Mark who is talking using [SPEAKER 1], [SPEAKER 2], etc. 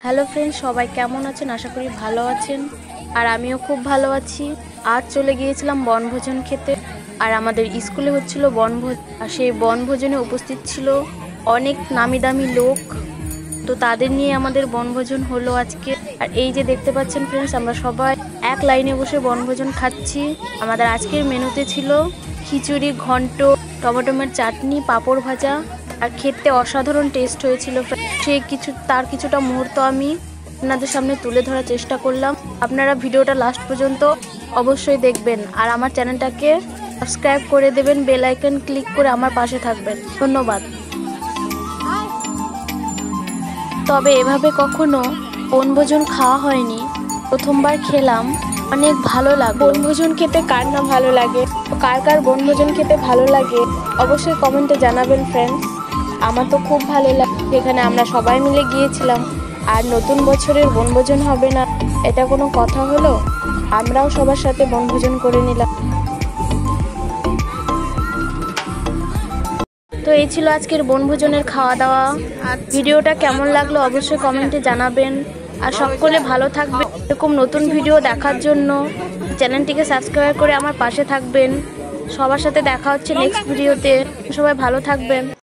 [SPEAKER 1] Hello friends, সবাই কেমন আছেন? আশা করি ভালো আছেন। আর আমিও খুব ভালো আছি। আজ চলে গিয়েছিলাম বনভোজন খেতে। আর আমাদের স্কুলে হচ্ছিল বনভোজ, আর সেই বনভোজনে উপস্থিত ছিল অনেক নামি দামি লোক। তো তাদের নিয়ে আমাদের বনভোজন হলো আজকে। আর এই যে দেখতে পাচ্ছেন ফ্রেন্ডস, আমরা সবাই এক লাইনে বসে বনভোজন খাচ্ছি। আমাদের আজকের মেনুতে ছিল খিচুড়ি, ঘন্ট, টমেটোমের চাটনি, পাঁপড় ভাজা। আর খেতে অসাধারণ টেস্ট হয়েছিল। তার কিছুটা মুহূর্ত আমি আপনাদের সামনে তুলে ধরার চেষ্টা করলাম। আপনারা ভিডিওটা লাস্ট পর্যন্ত অবশ্যই দেখবেন। আর আমার চ্যানেলটাকে সাবস্ক্রাইব করে দেবেন, বেল আইকন ক্লিক করে আমার পাশে থাকবেন। ধন্যবাদ। তবে এভাবে কখনো বনভোজন খাওয়া হয়নি, প্রথমবার খেলাম, অনেক ভালো লাগে। বনভোজন খেতে কার না ভালো লাগে? কার কার বনভোজন খেতে ভালো লাগে অবশ্যই কমেন্টে জানাবেন ফ্রেন্ডস। আমার তো খুব ভালো লাগে। এখানে আমরা সবাই মিলে গিয়েছিলাম। আর নতুন বছরের বনভোজন হবে না, এটা কোনো কথা হলো? আমরাও সবার সাথে বনভোজন করে নিলাম। তো এই ছিল আজকের বনভোজনের খাওয়া দাওয়া। আর ভিডিওটা কেমন লাগলো অবশ্যই কমেন্টে জানাবেন। আর সকলে ভালো থাকবেন। এরকম নতুন ভিডিও দেখার জন্য চ্যানেলটিকে সাবস্ক্রাইব করে আমার পাশে থাকবেন। সবার সাথে দেখা হচ্ছে নেক্সট ভিডিওতে। সবাই ভালো থাকবেন।